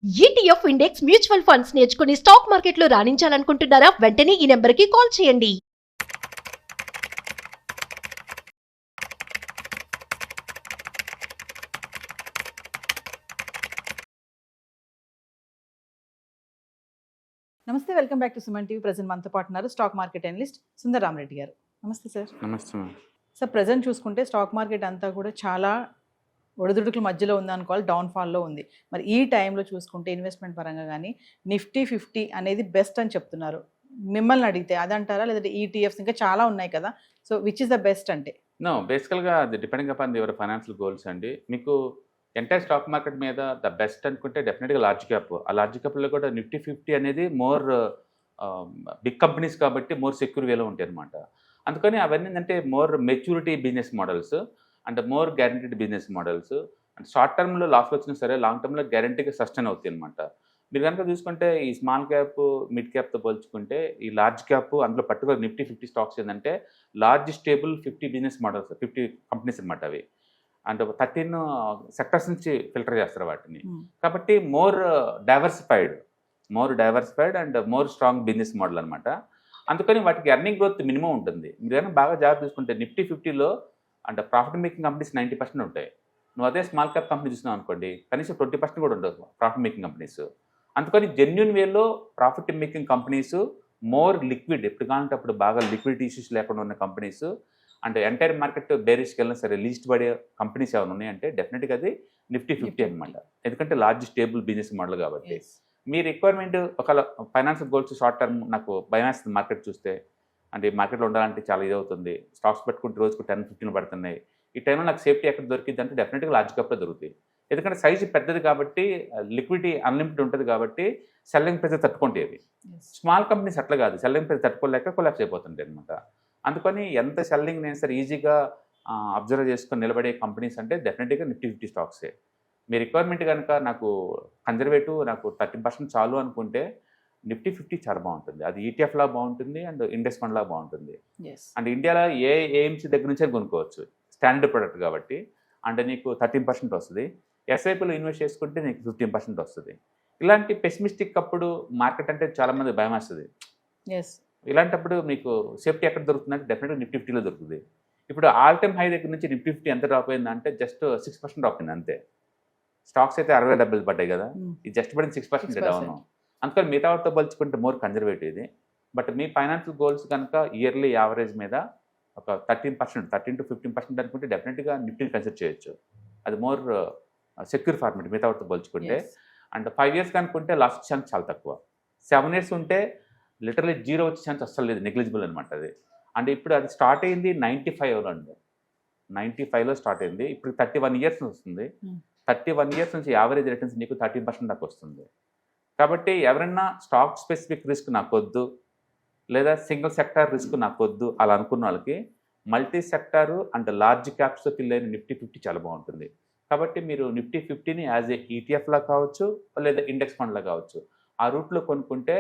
ETF index mutual funds నేర్చుకుని stock మార్కెట్లో రాణించాలనుకుంటున్నారా? వెంటనే ఈ నెంబర్కి కాల్ చేయండి. నమస్తే, welcome back to Suman TV. Present మనతో పాటు ఉన్నారు stock market analyst Sundar Rama Reddy గారు. నమస్తే సార్. నమస్తే. సార్, ప్రజెంట్ చూసుకుంటే స్టాక్ మార్కెట్ అంతా కూడా చాలా ఒడిదుడుకుల మధ్యలో ఉంది అనుకోవాలి, డౌన్ఫాల్లో ఉంది. మరి ఈ టైంలో చూసుకుంటే ఇన్వెస్ట్మెంట్ పరంగా కానీ నిఫ్టీ 50 అనేది బెస్ట్ అని చెప్తున్నారు. మిమ్మల్ని అడిగితే అదంటారా, లేదంటే ఈటీఎఫ్స్ ఇంకా చాలా ఉన్నాయి కదా, so which is the best అంటే? నో, బేసికల్గా అది depending upon your financial goals అండి. మీకు ఎంటైర్ స్టాక్ మార్కెట్ మీద ద బెస్ట్ అనుకుంటే డెఫినెట్గా లార్జ్ క్యాప్. ఆ లార్జ్ క్యాప్లో కూడా నిఫ్టీ 50 అనేది మోర్ బిగ్ కంపెనీస్ కాబట్టి మోర్ సెక్యూర్ వేలో ఉంటాయి అనమాట. అందుకని అవన్నీ ఏంటంటే more maturity business models and more guaranteed business models. And short టర్మ్లో లాస్ వచ్చినా సరే లాంగ్ టర్మ్లో గ్యారంటీగా సస్టైన్ అవుతాయి అనమాట. మీరు కనుక చూసుకుంటే ఈ స్మాల్ క్యాప్ మిడ్ క్యాప్తో పోల్చుకుంటే ఈ లార్జ్ క్యాప్, అందులో పర్టికులర్ నిఫ్టీ 50 స్టాక్స్ ఏంటంటే large stable 50 business models, 50 companies అనమాట అవి. అండ్ 13 సెక్టర్స్ నుంచి ఫిల్టర్ చేస్తారు వాటిని. కాబట్టి more diversified and more strong business model అనమాట. అందుకని వాటికి ఎర్నింగ్ గ్రోత్ మినిమం ఉంటుంది. మీరు కనుక బాగా జాబ్ చూసుకుంటే నిఫ్టీ 50లో అంటే ప్రాఫిట్ మేకింగ్ కంపెనీస్ 90% ఉంటాయి. నువ్వు అదే స్మాల్ క్యాప్ కంపెనీ చూసినావు అనుకోండి, కనీసం 20% కూడా ఉండదు ప్రాఫిట్ మేకింగ్ కంపెనీస్. అందుకని జెన్యున్ వేలో profit making companies, more liquid, ఎప్పుడు కావాలంటే అప్పుడు బాగా లిక్విడిటీ ఇష్యూస్ లేకుండా ఉన్న కంపెనీస్, అంటే ఎంటైర్ మార్కెట్ బేరిష్కి వెళ్ళినా సరే లీస్ట్ పడే కంపెనీస్ ఏమైనా ఉన్నాయంటే డెఫినెట్గా అది నిఫ్టీ 50 అనమాట. ఎందుకంటే లార్జ్ స్టేబుల్ బిజినెస్ మోడల్ కాబట్టి. మీ రిక్వైర్మెంట్ ఒకవేళ ఫైనాన్షియల్ గోల్స్ షార్ట్ టర్మ్, నాకు భయం వేస్తుంది మార్కెట్ చూస్తే, అంటే మార్కెట్లో ఉండాలంటే చాలా ఇది అవుతుంది, స్టాక్స్ పెట్టుకుంటే రోజుకు 10-15 పడుతున్నాయి, ఈ టైంలో నాకు సేఫ్టీ ఎక్కడ దొరికింది అంటే డెఫినెట్గా లార్జ్ క్యాప్లో దొరుకుతాయి. ఎందుకంటే సైజు పెద్దది కాబట్టి, లిక్విడిటీ అన్లిమిటెడ్ ఉంటుంది కాబట్టి సెల్లింగ్ ప్రైస్ తట్టుకుంటాయి. స్మాల్ కంపెనీస్ అట్లా కాదు, సెల్లింగ్ ప్రైస్ తట్టుకోలేక కొలాప్స్ అయిపోతుంటాయి అనమాట. అందుకని ఎంత సెల్లింగ్ నేను సరే ఈజీగా అబ్జర్వ్ చేసుకొని నిలబడే కంపెనీస్ అంటే డెఫినెట్గా నిఫ్టీ 50 స్టాక్సే. మీ రిక్వైర్మెంట్ కనుక నాకు కన్జర్వేటివ్, నాకు 30% చాలు అనుకుంటే నిఫ్టీ 50 చాలా బాగుంటుంది. అది ఈటీఎఫ్ లా బాగుంటుంది అండ్ ఇండెక్స్ ఫండ్ లా బాగుంటుంది. అండ్ ఇండియాలో ఏఎంసీ దగ్గర నుంచే కొనుక్కోవచ్చు, స్టాండర్డ్ ప్రొడక్ట్ కాబట్టి. అంటే నీకు 13% వస్తుంది. ఎస్ఐపిలో ఇన్వెస్ట్ చేసుకుంటే నీకు 15% వస్తుంది. ఇలాంటి పెసిమిస్టిక్ అప్పుడు మార్కెట్ అంటే చాలామంది భయం వేస్తుంది. ఇలాంటప్పుడు మీకు సేఫ్టీ ఎక్కడ దొరుకుతుందంటే డెఫినెట్గా నిఫ్టీ 50లో దొరుకుతుంది. ఇప్పుడు ఆల్ టైమ్ హై దగ్గర నుంచి నిఫ్టీ 50 ఎంత డ్రాప్ అయిందంటే జస్ట్ 6% డ్రాప్ అయింది అంతే. స్టాక్స్ అయితే 60-70 పడ్డాయి కదా, ఇది జస్ట్ పడిన 6% డౌన్. అందుకని మిగతా వాటితో పోల్చుకుంటే మోర్ కన్జర్వేటివ్ ఇది. బట్ మీ ఫైనాన్షియల్ గోల్స్ కనుక ఇయర్లీ యావరేజ్ మీద ఒక 13-15% అనుకుంటే డెఫినెట్గా నిఫ్టీని కన్సిడర్ చేయొచ్చు. అది మోర్ సెక్యూర్ ఫార్మేట్ మిగతా వాటితో పోల్చుకుంటే. అండ్ 5 years కనుకుంటే లాస్ట్ ఛాన్స్ చాలా తక్కువ. 7 years ఉంటే లిటరలీ జీరో వచ్చే ఛాన్స్ అస్సలు లేదు, నెగ్లిజిబుల్ అనమాట అది. అంటే ఇప్పుడు అది స్టార్ట్ అయింది 95లో అండి, 95లో స్టార్ట్ అయింది. ఇప్పుడు 31 years వస్తుంది. 31 years నుంచి యావరేజ్ రిటర్న్స్ నీకు 13% దాకా వస్తుంది. కాబట్టి ఎవరైనా స్టాక్ స్పెసిఫిక్ రిస్క్ నాకొద్దు, లేదా సింగిల్ సెక్టార్ రిస్క్ నాకొద్దు అలా అనుకున్న వాళ్ళకి మల్టీ సెక్టారు అండ్ లార్జ్ క్యాప్స్తో ఫిల్ అయిన నిఫ్టీ 50 చాలా బాగుంటుంది. కాబట్టి మీరు నిఫ్టీ 50ని యాజ్ ఏ ఈటీఎఫ్లా కావచ్చు లేదా ఇండెక్స్ ఫండ్లా కావచ్చు, ఆ రూట్లో కొనుక్కుంటే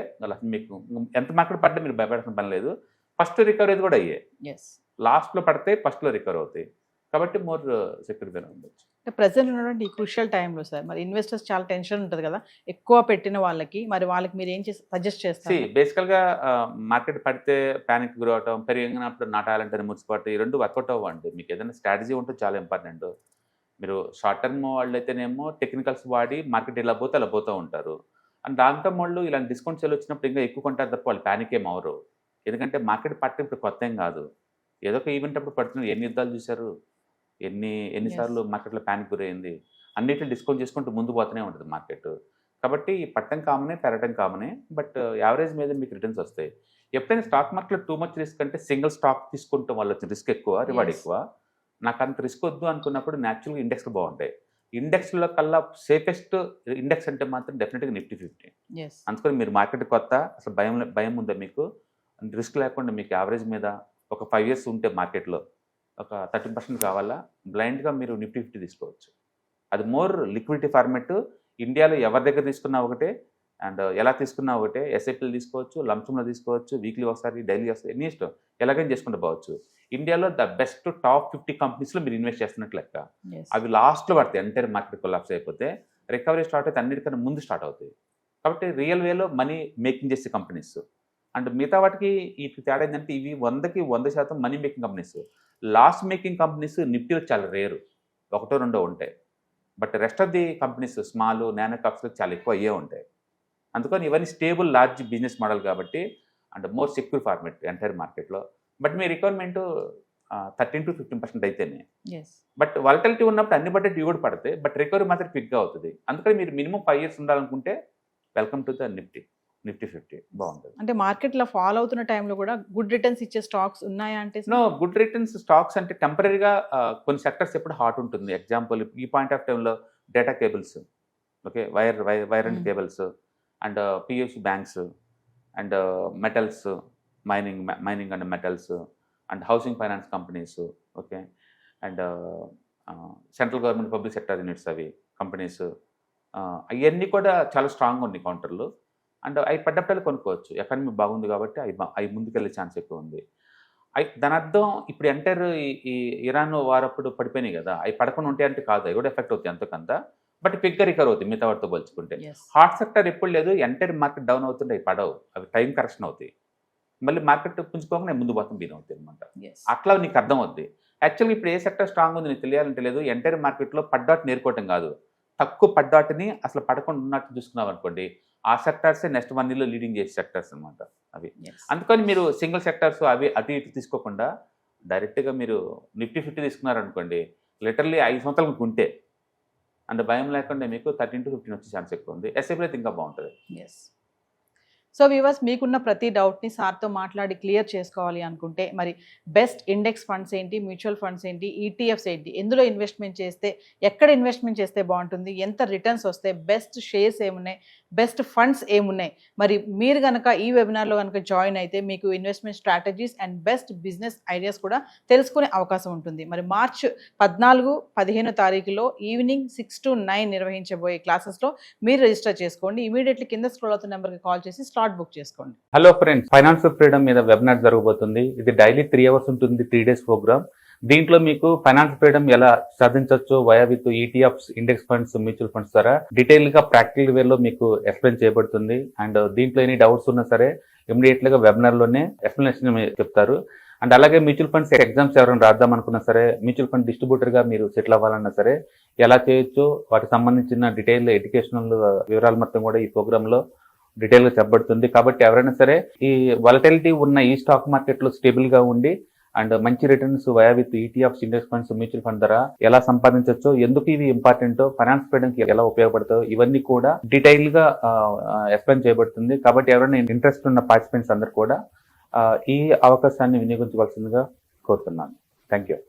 మీకు ఎంత మార్కెట్ పడ్డా మీరు భయపడాల్సిన పని లేదు. ఫస్ట్ రికవరీ కూడా అయ్యాయి, లాస్ట్లో పడితే ఫస్ట్లో రికవర్ అవుతాయి. కాబట్టి మోర్ సెక్యూర్గా ఉండొచ్చు. ప్రజెంట్ ఉన్నటువంటి ఈ క్రూషియల్ టైంలో సార్, మరి ఇన్వెస్టర్స్ చాలా టెన్షన్ ఉంటుంది కదా ఎక్కువ పెట్టిన వాళ్ళకి, మరి వాళ్ళకి మీరు ఏం సజెస్ట్ చేస్తారు? బేసికల్గా మార్కెట్ పడితే ప్యానిక్ గురి అవటం, పెరిగినప్పుడు నాటాలంటే మురిసిపోవటం, ఈ రెండు వర్కౌట్ అవ్వండి. మీకు ఏదైనా స్ట్రాటజీ ఉంటే చాలా ఇంపార్టెంట్. మీరు షార్ట్ టర్మ్ వాళ్ళు అయితేనేమో టెక్నికల్స్ వాడి మార్కెట్ ఇలా పోతే అలా పోతూ ఉంటారు. అండ్ లాంగ్ టర్మ్ వాళ్ళు ఇలాంటి డిస్కౌంట్ సేల్ వచ్చినప్పుడు ఇంకా ఎక్కువ కొంటారు తప్ప వాళ్ళు ప్యానిక్ ఏం అవరు. ఎందుకంటే మార్కెట్ ఇప్పుడు కొత్త ఏం కాదు, ఏదో ఒక ఈవెంట్ అప్పుడు పడుతున్నారు. ఎన్ని యుద్ధాలు చూశారు, ఎన్నిసార్లు మార్కెట్లో ప్యానిక్ గురైంది. అన్నిటిని డిస్కౌంట్ చేసుకుంటూ ముందు పోతూనే ఉంటుంది మార్కెట్. కాబట్టి పట్టం కామనే, పెరగటం కామనే. బట్ యావరేజ్ మీద మీకు రిటర్న్స్ వస్తాయి. ఎప్పుడైనా స్టాక్ మార్కెట్లో టూ మచ్ రిస్క్ అంటే సింగిల్ స్టాక్ తీసుకుంటాం వల్ల వచ్చిన రిస్క్ ఎక్కువ, రివార్డ్ ఎక్కువ. నాకు అంత రిస్క్ వద్దు అనుకున్నప్పుడు న్యాచురల్గా ఇండెక్స్లు బాగుంటాయి. ఇండెక్స్లో కల్లా సేఫెస్ట్ ఇండెక్స్ అంటే మాత్రం డెఫినెట్గా నిఫ్టీ 50. అందుకని మీరు మార్కెట్ కొత్త, అసలు భయం ఉందా మీకు, రిస్క్ లేకుండా మీకు యావరేజ్ మీద ఒక 5 years ఉంటే మార్కెట్లో ఒక 13% కావాలా, బ్లైండ్గా మీరు నిఫ్టీ 50 తీసుకోవచ్చు. అది మోర్ లిక్విడిటీ ఫార్మేట్. ఇండియాలో ఎవరి దగ్గర తీసుకున్నా ఒకటే, అండ్ ఎలా తీసుకున్నా ఒకటే. ఎస్ఐపీలు తీసుకోవచ్చు, లంసంలో తీసుకోవచ్చు, వీక్లీ ఒకసారి, డైలీ ఒకసారి, ఎన్ని ఇష్టం ఎలాగైనా చేసుకుంటూ పోవచ్చు. ఇండియాలో ద బెస్ట్ టాప్ 50 కంపెనీస్లో మీరు ఇన్వెస్ట్ చేస్తున్నట్లు లెక్క. అవి లాస్ట్లో పడతాయి ఎంటైర్ మార్కెట్ కొలాప్స్ అయిపోతే. రికవరీ స్టార్ట్ అయితే అన్నిటికన్నా ముందు స్టార్ట్ అవుతాయి. కాబట్టి రియల్ వేలో మనీ మేకింగ్ చేసే కంపెనీస్. అండ్ మిగతా వాటికి ఈ తేడా ఏంటంటే ఇవి 100కి 100% money making companies. Loss making companies నిఫ్టీలో చాలా రేరు, ఒకటో రెండో ఉంటాయి. But rest of the companies small nano క్యాప్స్లో చాలా ఎక్కువ అయ్యే ఉంటాయి. అందుకని ఇవన్నీ స్టేబుల్ లార్జ్ బిజినెస్ మోడల్ కాబట్టి and more secure format entire మార్కెట్లో. బట్ మీ రిక్వైర్మెంట్ 13 to 15% అయితేనే. ఎస్. బట్ వాలటిలిటీ ఉన్నప్పుడు అన్ని బడ్జెట్ ఇవి కూడా పడతాయి, బట్ రికవరీ మాత్రం క్విక్గా అవుతుంది. అందుకని మీరు మినిమం 5 years ఉండాలనుకుంటే వెల్కమ్ టు ద నిఫ్టీ 50 బాగుంటుంది. అంటే మార్కెట్లో ఫాలో అవుతున్న టైంలో కూడా గుడ్ రిటర్న్స్ ఇచ్చే స్టాక్స్ ఉన్నాయా అంటే? నో, గుడ్ రిటర్న్స్ స్టాక్స్ అంటే టెంపరీగా కొన్ని సెక్టర్స్ ఎప్పుడు హాట్ ఉంటుంది. ఎగ్జాంపుల్ ఈ పాయింట్ ఆఫ్ టైంలో data cables, okay, wire and cables, and PSC banks, and metals, mining and metals, and housing finance companies, okay, and central government public sector units అవి companies, అవన్నీ కూడా చాలా స్ట్రాంగ్గా ఉన్నాయి కౌంటర్లు. అండ్ అవి పడ్డప్పుడు కొనుక్కోవచ్చు. ఎకానమీ బాగుంది కాబట్టి అవి ముందుకెళ్ళే ఛాన్స్ ఎక్కువ ఉంది. దాని అర్థం ఇప్పుడు ఎంటర్ ఈ ఇరాన్ వారప్పుడు పడిపోయినాయి కదా, అవి పడకుండా ఉంటాయి అంటే కాదు, అవి కూడా ఎఫెక్ట్ అవుతాయి ఎంతకంత. బట్ క్విక్గా రికవర్ అవుతాయి మిగతా వాటితో పోల్చుకుంటే. హాట్ సెక్టర్ ఎప్పుడు లేదు, ఎంటైర్ మార్కెట్ డౌన్ అవుతుంటే అవి పడవు, అవి టైం కరెక్షన్ అవుతాయి. మళ్ళీ మార్కెట్ పుంజుకోకుండా ముందు పోతాం బీన్ అవుతాయి అనమాట. అట్లా నీకు అర్థం అవుద్ది. యాక్చువల్గా ఇప్పుడు ఏ సెక్టర్ స్ట్రాంగ్ ఉంది నీకు తెలియాలంటే లేదు, ఎంటైర్ మార్కెట్లో పడ్డాట్ నేర్కోవటం కాదు, తక్కువ పడ్డాటిని అసలు పడకుండా ఉన్నట్టు చూసుకున్నాం అనుకోండి, ఆ సెక్టర్సే నెక్స్ట్ 1 yearలో లీడింగ్ చేసే సెక్టర్స్ అనమాట అవి. అందుకని మీరు సింగిల్ సెక్టర్స్ అవి అటు ఇటు తీసుకోకుండా డైరెక్ట్గా మీరు నిఫ్టీ 50 తీసుకున్నారనుకోండి, లిటరల్లీ 5 సంవత్సరాలు మీకు ఉంటే అండ్ భయం లేకుండా మీకు 13 to 15 వచ్చే ఛాన్స్ ఎక్కువ ఉంది. ఎస్ఐపీలో అయితే ఇంకా బాగుంటుంది. ఎస్. సో వ్యూవర్స్, మీకున్న ప్రతి డౌట్ని సార్తో మాట్లాడి క్లియర్ చేసుకోవాలి అనుకుంటే మరి బెస్ట్ ఇండెక్స్ ఫండ్స్ ఏంటి, మ్యూచువల్ ఫండ్స్ ఏంటి, ఈటీఎఫ్స్ ఏంటి, ఎందులో ఇన్వెస్ట్మెంట్ చేస్తే, ఎక్కడ ఇన్వెస్ట్మెంట్ చేస్తే బాగుంటుంది, ఎంత రిటర్న్స్ వస్తాయి, బెస్ట్ షేర్స్ ఏమున్నాయి, బెస్ట్ ఫండ్స్ ఏమున్నాయి, మరి మీరు కనుక ఈ వెబినార్లో కనుక జాయిన్ అయితే మీకు investment strategies and best business ideas కూడా తెలుసుకునే అవకాశం ఉంటుంది. మరి March 14, 15 తారీఖులో ఈవినింగ్ 6 to 9 నిర్వహించబోయే క్లాసెస్లో మీరు రిజిస్టర్ చేసుకోండి. ఇమీడియట్లీ కింద స్క్రోల్ అవుతున్న నెంబర్కి కాల్ చేసి స్లాట్ బుక్ చేసుకోండి. హలో ఫ్రెండ్స్, ఫైనాన్షియల్ ఫ్రీడమ్ మీద వెబినార్ జరగబోతుంది. ఇది డైలీ 3 hours ఉంటుంది, 3 days ప్రోగ్రామ్. దీంట్లో మీకు ఫైనాన్షియల్ ఫ్రీడమ్ ఎలా సాధించవచ్చు via with ETFs, index funds, mutual funds ద్వారా డీటెయిల్ గా ప్రాక్టికల్ వేలో మీకు ఎక్స్ప్లెయిన్ చేయబడుతుంది. అండ్ దీంట్లో ఎనీ డౌట్స్ ఉన్నా సరే ఇమీడియట్ గా వెబినార్ లోనే ఎక్స్ప్లెనేషన్ చెప్తారు. అండ్ అలాగే మ్యూచువల్ ఫండ్స్ ఎగ్జామ్స్ ఎవరైనా రాద్దాం అనుకున్నా సరే, మ్యూచువల్ ఫండ్ డిస్ట్రిబ్యూటర్ గా మీరు సెటిల్ అవ్వాలన్నా సరే ఎలా చేయొచ్చు, వాటికి సంబంధించిన డీటెయిల్ ఎడ్యుకేషనల్ వివరాలు మొత్తం కూడా ఈ ప్రోగ్రామ్ లో డీటెయిల్ గా చెప్పబడుతుంది. కాబట్టి ఎవరైనా సరే ఈ వాలటిలిటీ ఉన్న ఈ స్టాక్ మార్కెట్ లో స్టేబుల్ గా ఉండి అండ్ మంచి returns via with ETFs, index funds, mutual fund ద్వారా ఎలా సంపాదించవచ్చు, ఎందుకు ఇవి ఇంపార్టెంట్, ఫైనాన్స్ ఫ్రీడమ్ కి ఎలా ఉపయోగపడతాయో ఇవన్నీ కూడా డీటెయిల్ గా ఎక్స్ప్లెయిన్ చేయబడుతుంది. కాబట్టి ఎవరైనా ఇంట్రెస్ట్ ఉన్న పార్టిసిపెంట్స్ అందరూ కూడా ఈ అవకాశాన్ని వినియోగించవలసిందిగా కోరుతున్నాను. Thank you.